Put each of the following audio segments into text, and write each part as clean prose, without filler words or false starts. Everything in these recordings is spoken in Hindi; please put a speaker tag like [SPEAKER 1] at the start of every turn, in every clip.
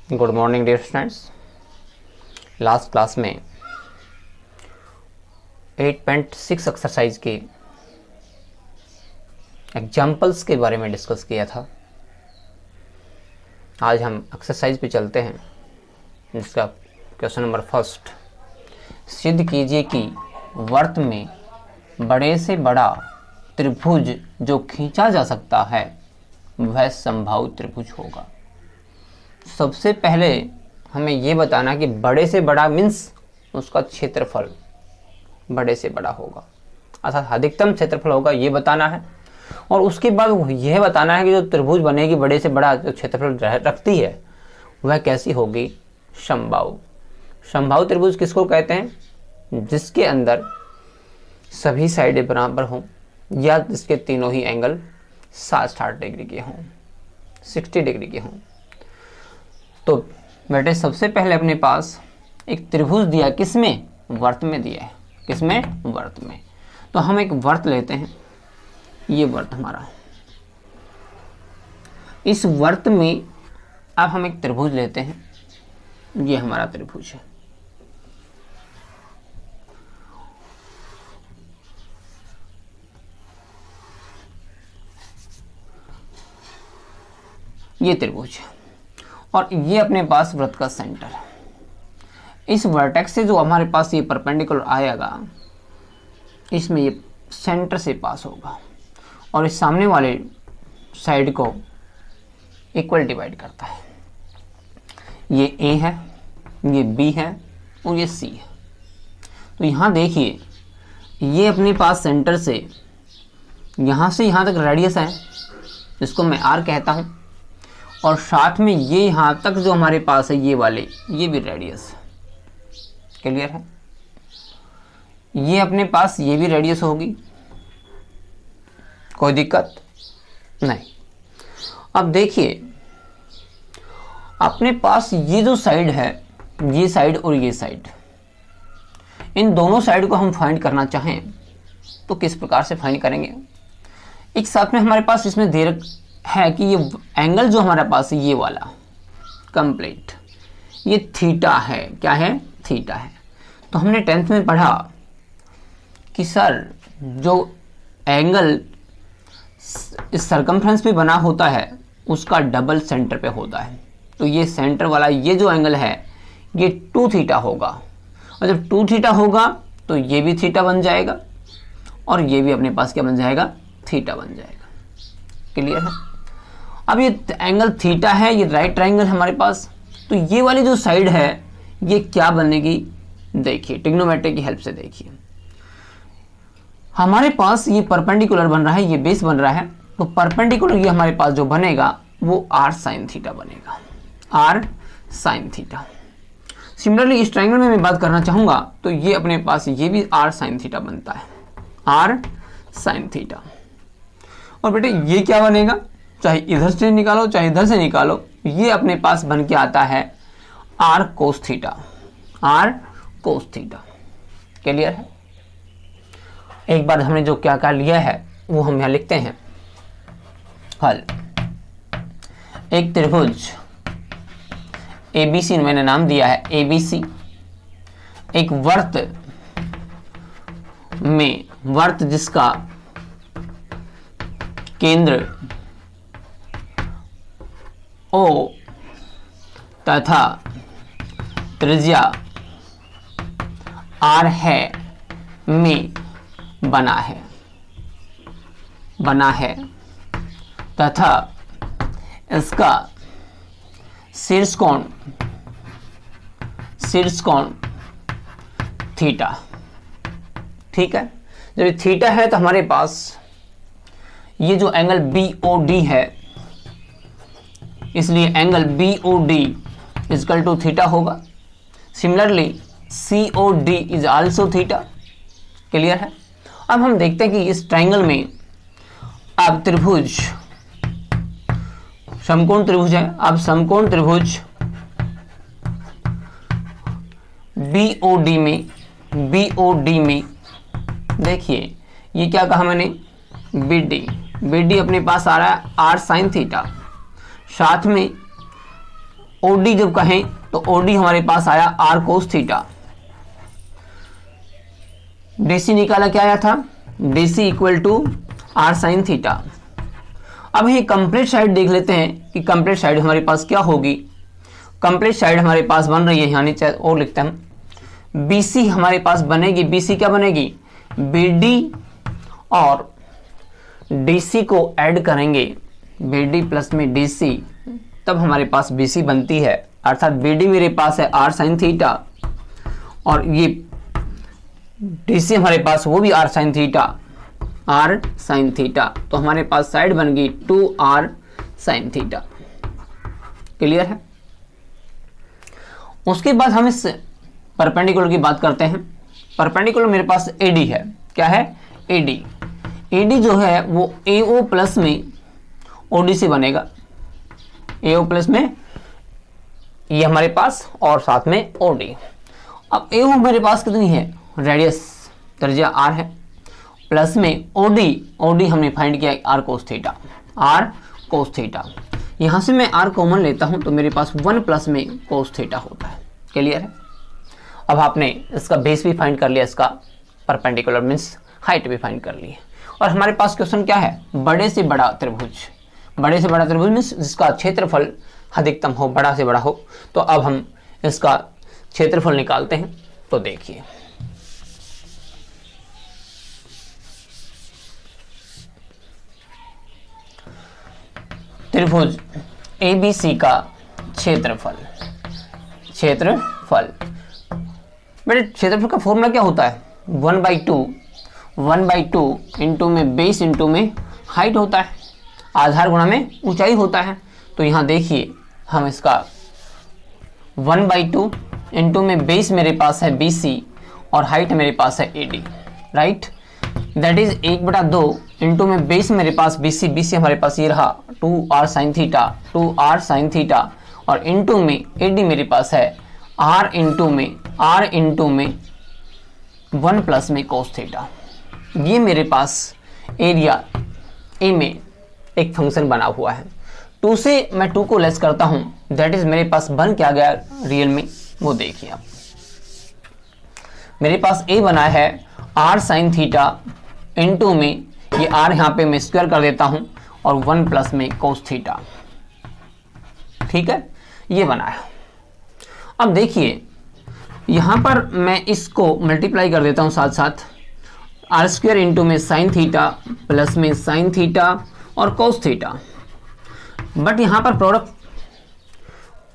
[SPEAKER 1] Good morning dear students. Last class में 8.6 एक्सरसाइज के एग्जाम्पल्स के बारे में डिस्कस किया था। आज हम एक्सरसाइज पे चलते हैं, जिसका क्वेश्चन नंबर फर्स्ट, सिद्ध कीजिए कि वर्त में बड़े से बड़ा त्रिभुज जो खींचा जा सकता है वह समबाहु त्रिभुज होगा। सबसे पहले हमें ये बताना कि बड़े से बड़ा मीन्स उसका क्षेत्रफल बड़े से बड़ा होगा, अर्थात अधिकतम क्षेत्रफल होगा, ये बताना है। और उसके बाद यह बताना है कि जो त्रिभुज बनेगी बड़े से बड़ा जो क्षेत्रफल रखती है वह कैसी होगी, समबाहु। समबाहु त्रिभुज किसको कहते हैं? जिसके अंदर सभी साइडें बराबर हों या जिसके तीनों ही एंगल 60 डिग्री के हों, 60 डिग्री के हों। तो बेटे सबसे पहले अपने पास एक त्रिभुज दिया, किसमें? वर्त में दिया है। किसमें? वर्त में। तो हम एक वर्त लेते हैं, ये वर्त हमारा। इस वर्त में अब हम एक त्रिभुज लेते हैं, ये हमारा त्रिभुज है। ये त्रिभुज है और ये अपने पास वृत्त का सेंटर है। इस वर्टेक्स से जो हमारे पास ये परपेंडिकुलर आएगा, इसमें ये सेंटर से पास होगा और इस सामने वाले साइड को इक्वल डिवाइड करता है। ये ए है, ये बी है और ये सी है। तो यहाँ देखिए, ये अपने पास सेंटर से यहाँ तक रेडियस है, जिसको मैं आर कहता हूँ, और साथ में ये यहाँ तक जो हमारे पास है ये वाले, ये भी रेडियस है। क्लियर है? ये अपने पास ये भी रेडियस होगी, कोई दिक्कत नहीं। अब देखिए, अपने पास ये जो साइड है, ये साइड और ये साइड, इन दोनों साइड को हम फाइंड करना चाहें तो किस प्रकार से फाइंड करेंगे? एक साथ में हमारे पास इसमें दे है कि ये एंगल जो हमारे पास है ये वाला कंप्लीट, ये थीटा है। क्या है? थीटा है। तो हमने 10th में पढ़ा कि सर जो एंगल इस सर्कमफ्रेंस पे बना होता है उसका डबल सेंटर पे होता है। तो ये सेंटर वाला ये जो एंगल है ये 2 थीटा होगा, और जब 2 थीटा होगा तो ये भी थीटा बन जाएगा और ये भी अपने पास क्या बन जाएगा? थीटा बन जाएगा। क्लियर है? अब ये एंगल थीटा है, ये राइट ट्राइंगल हमारे पास, तो ये वाली जो साइड है ये क्या बनेगी? देखिए ट्रिग्नोमेट्री की हेल्प से देखिए, हमारे पास ये परपेंडिकुलर बन रहा है, ये बेस बन रहा है, तो परपेंडिकुलर ये हमारे पास जो बनेगा वो आर साइन थीटा बनेगा, आर साइन थीटा। सिमिलरली इस ट्राइंगल में मैं बात करना चाहूंगा तो ये अपने पास ये भी आर साइन थीटा बनता है, आर साइन थीटा। और बेटे ये क्या बनेगा? चाहे इधर से निकालो चाहे इधर से निकालो, ये अपने पास बन के आता है r cos theta, r cos theta. Clear है? एक बार हमने जो क्या क्या लिया है वो हम यहां लिखते हैं। हल, एक त्रिभुज एबीसी, मैंने नाम दिया है एबीसी, एक वर्त में, वर्त जिसका केंद्र O तथा त्रिज्या R है में बना है तथा इसका शीर्ष कोण थीटा। ठीक है? जब थीटा है तो हमारे पास ये जो एंगल BOD है, इसलिए angle BOD equal to theta होगा। Similarly COD is also theta. Clear है? अब हम देखते हैं कि इस ट्राइंगल में अब त्रिभुज समकोण त्रिभुज है। अब समकोण त्रिभुज BOD में देखिए, ये क्या कहा मैंने? BD अपने पास आ रहा है आर साइन थीटा, साथ में ओडी जब कहें तो ओडी हमारे पास आया आर कोस थीटा। डीसी निकाला क्या आया था, DC equal to r sine theta. अब ये कंप्लीट साइड देख लेते हैं कि कंप्लीट साइड हमारे पास क्या होगी। कंप्लीट साइड हमारे पास बन रही है, यहाँ नीचे और लिखते हैं हम, बीसी हमारे पास बनेगी, बीसी क्या बनेगी, बीडी और डीसी को ऐड करेंगे, बीडी प्लस में डीसी, तब हमारे पास बीसी बनती है। अर्थात बीडी मेरे पास है आर साइन थीटा और ये डीसी हमारे पास वो भी r sine theta, r sine theta. तो हमारे पास साइड बन गई 2r साइन थीटा। क्लियर है। उसके बाद हम इस परपेंडिकुलर की बात करते हैं। परपेंडिकुलर मेरे पास एडी है, क्या है, एडी। एडी जो है वो AO प्लस में OD से बनेगा, AO प्लस में ये हमारे पास और साथ में OD। अब AO हमारे पास कितनी है, रेडियस त्रिज्या r है, प्लस में OD हमने फाइंड किया r cos theta, r cos theta. यहाँ से मैं r कॉमन लेता हूँ तो मेरे पास 1 प्लस में कोस थीटा होता है। क्लियर है। अब आपने इसका बेस भी फाइंड कर लिया, इसका परपेंडिकुलर मीन्स हाइट भी फाइंड कर ली है। और हमारे पास क्वेश्चन क्या है, बड़े से बड़ा त्रिभुज, बड़े से बड़ा त्रिभुज मीन्स जिसका क्षेत्रफल अधिकतम हो, बड़ा से बड़ा हो। तो अब हम इसका क्षेत्रफल निकालते हैं। तो देखिए त्रिभुज ABC का क्षेत्रफल, बेटे क्षेत्रफल का फॉर्मूला क्या होता है, 1/2 इंटू में बेस इंटू में हाइट होता है, आधार गुणा में ऊंचाई होता है। तो यहाँ देखिए हम इसका 1/2 इंटू में बेस मेरे पास है BC और हाइट मेरे पास है AD, right. That is 1/2 into में बेस मेरे पास BC हमारे पास ये रहा 2r साइन थीटा और इंटू में AD मेरे पास है r इंटू में 1 प्लस में कोस थीटा। ये मेरे पास एरिया A में एक फंक्शन बना हुआ है। 2 से मैं 2 को लेस करता हूं, दैट इज मेरे पास बन क्या गया रियल में, वो देखिए आप। मेरे पास A बना है r साइन थीटा इंटू में ये r यहाँ पे मैं स्क्वायर कर देता हूं और 1 प्लस में कोस थीटा। ठीक है, ये बना है। अब देखिए यहाँ पर मैं इसको मल्टीप्लाई कर देता हूँ साथ साथ, आर स्क्वायर इंटू में साइन थीटा प्लस में साइन थीटा और कोस थीटा। बट यहाँ पर प्रोडक्ट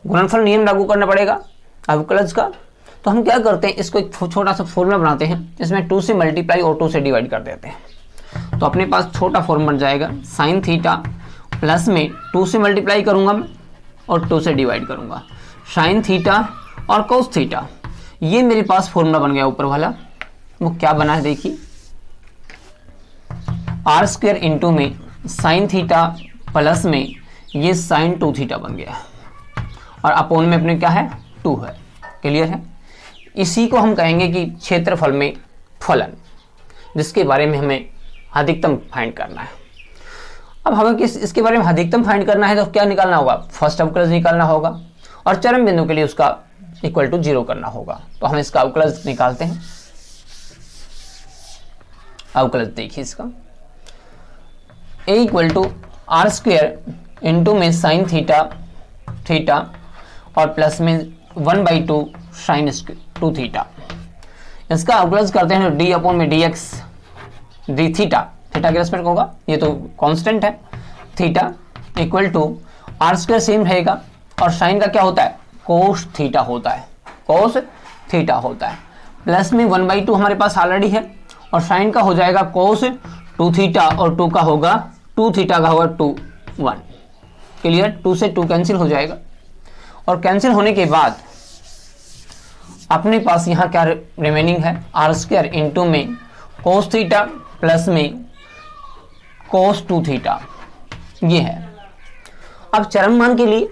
[SPEAKER 1] गुणनफल नियम लागू करना पड़ेगा अवकलज का। तो हम क्या करते हैं, इसको एक छोटा सा फॉर्मूला बनाते हैं, इसमें 2 से मल्टीप्लाई और 2 से डिवाइड कर देते हैं। तो अपने पास छोटा फॉर्म बन जाएगा साइन थीटा प्लस में 2 से मल्टीप्लाई करूंगा मैं और 2 से डिवाइड करूंगा, साइन थीटा और कोस थीटा। ये मेरे पास फॉर्मूला बन गया ऊपर वाला। वो क्या बना है देखिए, आर स्क्वायर इंटू में साइन थीटा प्लस में ये साइन 2 थीटा बन गया और अपोन में अपने क्या है 2 है। क्लियर है। इसी को हम कहेंगे कि क्षेत्रफल में फलन, जिसके बारे में हमें अधिकतम फाइंड करना है। अब हमें इसके बारे में अधिकतम फाइंड करना है तो क्या निकालना होगा, फर्स्ट अवकलज निकालना होगा और चरम बिंदु के लिए उसका इक्वल टू 0 करना होगा। तो हम इसका अवकलज निकालते हैं। अवकलज देखिए इसका, a equal to r square into में साइन थीटा और प्लस में 1/2 साइन 2 थीटा। इसका अवकलज करते हैं तो d अपॉन में dx, d थीटा के रेस्पेक्ट होगा, ये तो कांस्टेंट है, theta equal to r square same रहेगा और साइन का क्या होता है कोस थीटा होता है, प्लस में 1/2 हमारे पास ऑलरेडी है और साइन का हो जाएगा कोस 2 थीटा और 2 का होगा 2 थीटा का होगा 2 1। क्लियर। 2 से 2 कैंसिल हो जाएगा और कैंसिल होने के बाद अपने पास यहाँ क्या रिमेनिंग है, आर स्क्वायर इंटू में कोस थीटा प्लस में कोस 2 थीटा, ये है। अब चरम मान के लिए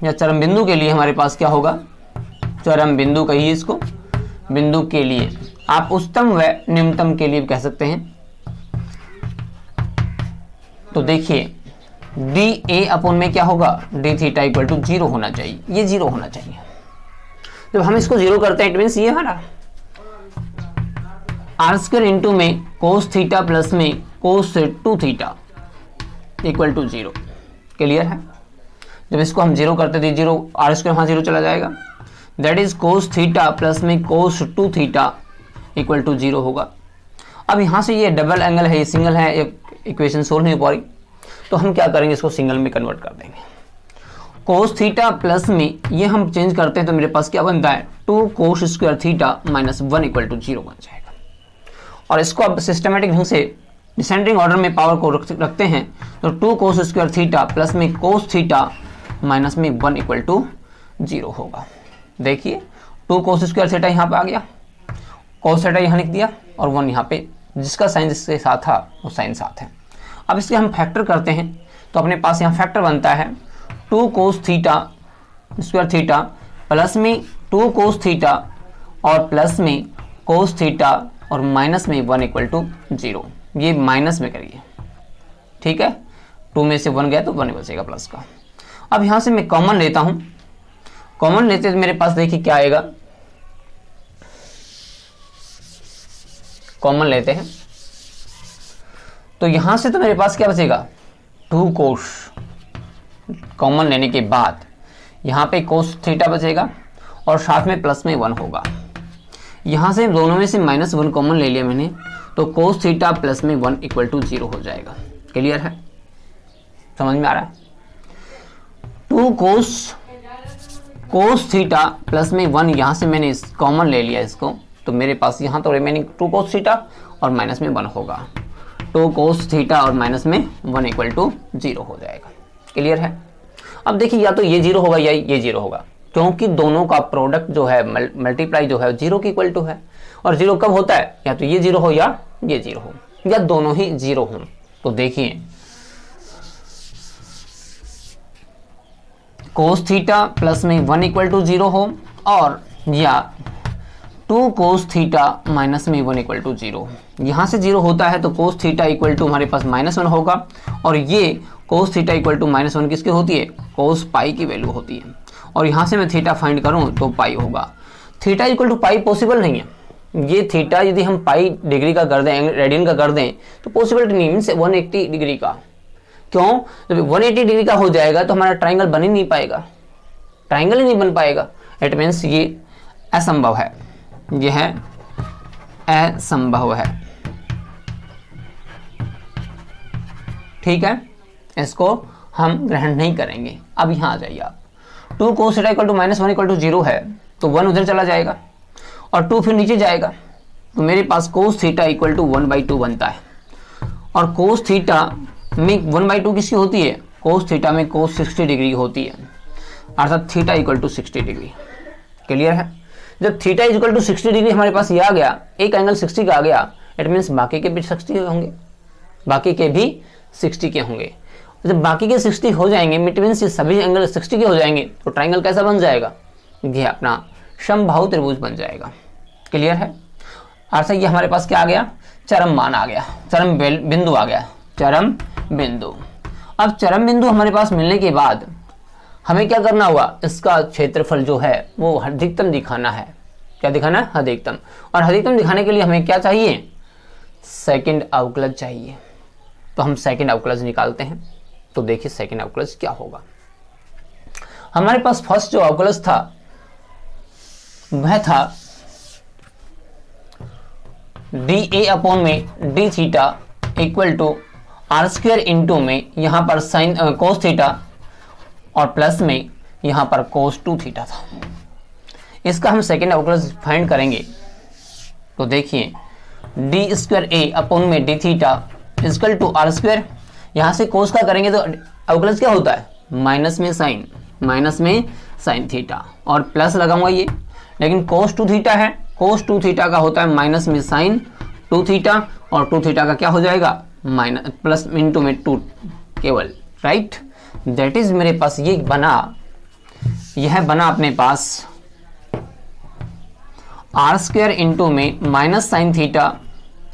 [SPEAKER 1] या चरम बिंदु के लिए हमारे पास क्या होगा, चरम बिंदु कहिए इसको, बिंदु के लिए आप उच्चतम व निम्नतम के लिए कह सकते हैं। तो देखिए डी ए अपॉन में क्या होगा, डी थीटा इक्वल टू 0 होना चाहिए, ये 0 होना चाहिए। जब हम इसको 0 करते हैं इट मीन्स ये हमारा आर स्क्वायर इंटू में कोस थीटा प्लस में कोस 2 थीटा इक्वल टू 0। क्लियर है? जब इसको हम 0 करते थे 0 आर स्क्वायर वहाँ 0 चला जाएगा, that is cos theta plus में कोस 2 थीटा इक्वल टू 0 होगा। अब यहाँ से ये डबल एंगल है, ये सिंगल है, एक इक्वेशन सोल्व नहीं हो पा रही, तो हम क्या करेंगे, इसको सिंगल में कन्वर्ट कर देंगे। कोस थीटा प्लस में ये हम चेंज करते हैं तो मेरे पास क्या बनता है, 2 cos square theta minus 1 equal to 0 बन जाएगा। और इसको अब सिस्टमेटिक ढंग से डिसेंडिंग ऑर्डर में पावर को रखते हैं तो 2 कोस स्क्वायर थीटा प्लस में कोस थीटा माइनस में 1 इक्वल टू 0 होगा। देखिए 2 कोस स्क्वायर थीटा यहाँ पे आ गया, कोस थीटा यहाँ लिख दिया और 1 यहाँ पे, जिसका साइन जिसके साथ था वो साइन साथ है। अब इसके हम फैक्टर करते हैं तो अपने पास यहाँ फैक्टर बनता है 2 cos theta square theta plus में 2 कोस थीटा और प्लस में कोस थीटा और माइनस में 1 इक्वल टू 0। ये माइनस में करिए, ठीक है, 2 में से 1 गया तो 1 बचेगा प्लस का। अब यहाँ से मैं कॉमन लेता हूँ, कॉमन लेते तो मेरे पास देखिए क्या आएगा, कॉमन लेते हैं तो यहाँ से तो मेरे पास क्या बचेगा, 2 कोस, कॉमन लेने के बाद यहाँ पे कोस थीटा बचेगा और साथ में प्लस में 1 होगा। यहाँ से दोनों में से -1 कॉमन ले लिया मैंने तो कोस थीटा प्लस में 1 इक्वल टू 0 हो जाएगा। क्लियर है? समझ में आ रहा है? 2 कोस थीटा प्लस में 1, यहाँ से मैंने कॉमन ले लिया इसको, तो मेरे पास यहाँ तो रिमेनिंग 2 कोस थीटा और माइनस में 1 होगा। 2 कोस थीटा और माइनस में 1 इक्वल टू 0 हो जाएगा। क्लियर है? अब देखिए या तो ये 0 होगा या ये 0 होगा, क्योंकि दोनों का प्रोडक्ट जो है मल्टीप्लाई जो है 0 के इक्वल टू है। और 0 कब होता है, या तो ये 0 हो या ये 0 हो या दोनों ही 0 हो। तो देखिए कोस थीटा प्लस में 1 इक्वल टू 0 हो और या 2 कोस थीटा माइनस में 1 इक्वल टू 0। यहाँ से 0 होता है तो कोस थीटा इक्वल टू हमारे पास -1 होगा और ये कोस थीटा इक्वल टू -1 किसकी होती है, कोस पाई की वैल्यू होती है। और यहाँ से मैं थीटा फाइंड करूँ तो पाई होगा। Theta equal to pi possible नहीं है, ये थीटा यदि हम पाई डिग्री का कर दें, रेडियन का कर दें तो पॉसिबिलिटी नहीं, मीन्स 180 डिग्री का। क्यों? जब 180 डिग्री का हो जाएगा तो हमारा ट्राइंगल बन ही नहीं पाएगा, ट्राइंगल ही नहीं बन पाएगा। इट मीन्स ये असंभव है, यह असंभव है। ठीक है, इसको हम ग्रहण नहीं करेंगे। अब यहाँ आ जाइए आप, 2 cos theta equal to -1 equal to 0 है तो 1 उधर चला जाएगा और 2 फिर नीचे जाएगा तो मेरे पास कोस थीटा इक्वल टू 1/2 बनता है। और कोस थीटा में 1/2 किसकी होती है, कोस थीटा में कोस 60 डिग्री होती है, अर्थात theta equal to 60 degree. Clear है? जब थीटा इक्वल टू 60 डिग्री हमारे पास ये आ गया, एक एंगल 60 का आ गया, इट मीन्स बाकी के भी 60 होंगे, बाकी के भी 60 के होंगे। जब बाकी के 60 हो जाएंगे, इट मीन्स ये सभी एंगल 60 के हो जाएंगे तो ट्राइंगल कैसा बन जाएगा, ये अपना समबाहु त्रिभुज बन जाएगा। क्लियर है? अर्थात ये हमारे पास क्या आ गया, चरम मान आ गया, चरम बिंदु आ गया, चरम बिंदु। अब चरम बिंदु हमारे पास मिलने के बाद हमें क्या करना होगा, इसका क्षेत्रफल जो है वो अधिकतम दिखाना है। क्या दिखाना है? अधिकतम। और अधिकतम दिखाने के लिए हमें क्या चाहिए, सेकंड अवकलज चाहिए। तो हम सेकंड अवकलज निकालते हैं। तो देखिए सेकंड अवकलज क्या होगा। हमारे पास फर्स्ट जो अवकलज था वह था dA अपॉन में d theta equal to r square into में यहाँ पर साइन कोस थीटा और प्लस में यहाँ पर कोस 2 थीटा था। इसका हम सेकेंड अवकलज फाइंड करेंगे। तो देखिए डी स्क्वायर ए अपॉन में D theta equal to r square, यहाँ से कोस का करेंगे तो अवकलज क्या होता है, माइनस में साइन थीटा और प्लस लगाऊंगा ये, लेकिन कोस 2 थीटा है, कोस 2 थीटा का होता है माइनस में साइन 2 थीटा और 2 थीटा का क्या हो जाएगा, माइनस प्लस इंटू में 2 केवल, राइट। दैट इज मेरे पास ये बना, यह बना अपने पास आर स्क्वायर इंटू में माइनस साइन थीटा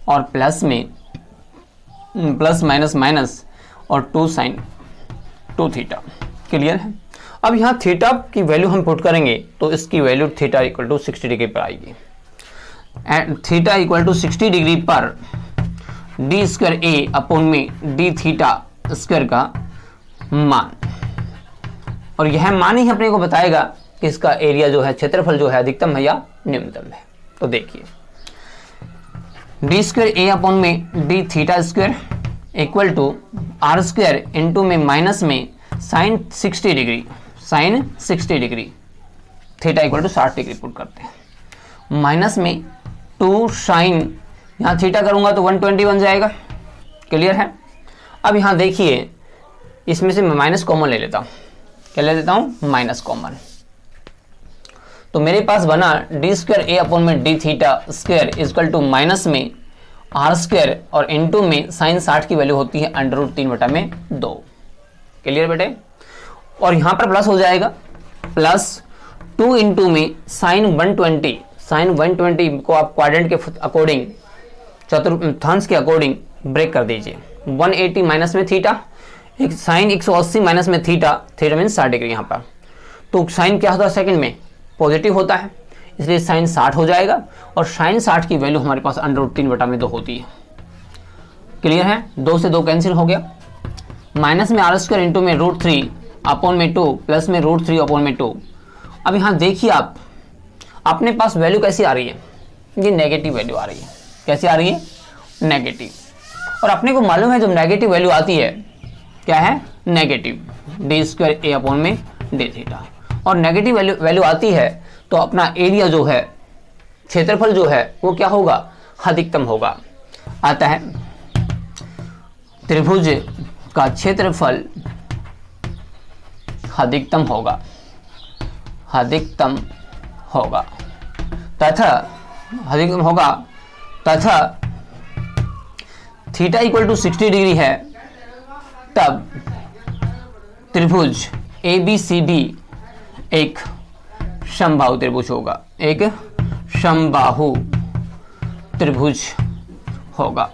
[SPEAKER 1] और प्लस में प्लस माइनस माइनस और 2 sin 2 थीटा। क्लियर है। अब यहाँ थीटा की वैल्यू हम पुट करेंगे तो इसकी value theta equal to 60 degree पर आएगी। And theta equal to 60 degree पर डी स्क्वायर ए अपॉन में डी थीटा स्क्वायर का मान, और यह मान ही अपने को बताएगा कि इसका एरिया जो है, क्षेत्रफल जो है अधिकतम है या न्यूनतम है। तो देखिए डी स्क्वायर ए अपॉन में D theta square equal to r square into में माइनस में sine 60 degree, sine 60 degree, theta equal to 60 degree put करते हैं, माइनस में 2 साइन, यहाँ थीटा करूंगा तो 120 बन जाएगा। क्लियर है। अब यहाँ देखिए इसमें से मैं माइनस कॉमन ले लेता हूँ। क्या ले लेता हूँ? Minus common. तो मेरे पास बना डी स्क्वायर ए अपॉन में D theta square equal to minus में आर स्क्वायर और इनटू में साइन 60 की वैल्यू होती है √3/2। क्लियर बेटे। और यहाँ पर प्लस हो जाएगा, प्लस 2 इंटू में साइन 120, साइन 120 को आप क्वाड्रेंट के अकॉर्डिंग, चतुर्थांश के अकॉर्डिंग ब्रेक कर दीजिए। 180 माइनस में थीटा, एक साइन 180 माइनस में थीटा, थीटा मीन 60 डिग्री। यहाँ पर तो साइन क्या होता है? सेकंड में पॉजिटिव होता है, इसलिए साइन 60 हो जाएगा और साइन 60 की वैल्यू हमारे पास √3/2 होती है। क्लियर है। 2 से 2 कैंसिल हो गया, माइनस में आर स्क्वायर इंटू में √3 अपॉन में 2 प्लस में √3 अपॉन में 2। अब यहाँ देखिए आप अपने पास वैल्यू कैसी आ रही है? ये नेगेटिव वैल्यू आ रही है। कैसी आ रही है? नेगेटिव। और अपने को मालूम है जब नेगेटिव वैल्यू आती है, क्या है? Negative, D square A upon में डी थीटा, और नेगेटिव वैल्यू आती है तो अपना एरिया जो है, क्षेत्रफल जो है वो क्या होगा? अधिकतम होगा। आता है त्रिभुज का क्षेत्रफल अधिकतम होगा, अधिकतम होगा तथा अधिकतम होगा तथा थीटा इक्वल टू 60 डिग्री है, तब त्रिभुज ABCD एक समबाहु त्रिभुज होगा, एक समबाहु त्रिभुज होगा।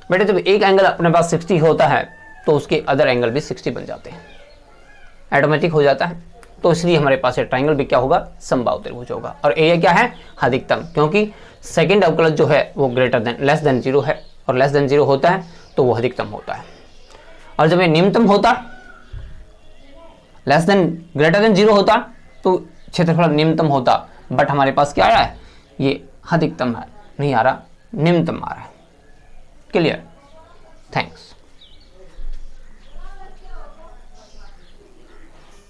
[SPEAKER 1] बेटे जब एक एंगल अपने पास 60 होता है तो उसके अदर एंगल भी 60 बन जाते हैं, ऑटोमेटिक हो जाता है। तो इसलिए हमारे पास ट्राइंगल भी क्या होगा? समबाहु त्रिभुज होगा। और एरिया क्या है? अधिकतम, क्योंकि सेकंड अवकलज जो है वो ग्रेटर देन, लेस देन 0 है, और लेस देन 0 होता है तो वो अधिकतम होता है। और जब ये न्यूनतम होता, लेस देन ग्रेटर देन 0 होता तो क्षेत्रफल न्यूनतम होता, बट हमारे पास क्या आ रहा है? ये अधिकतम है, नहीं आ रहा, न्यूनतम आ रहा है। क्लियर। थैंक्स।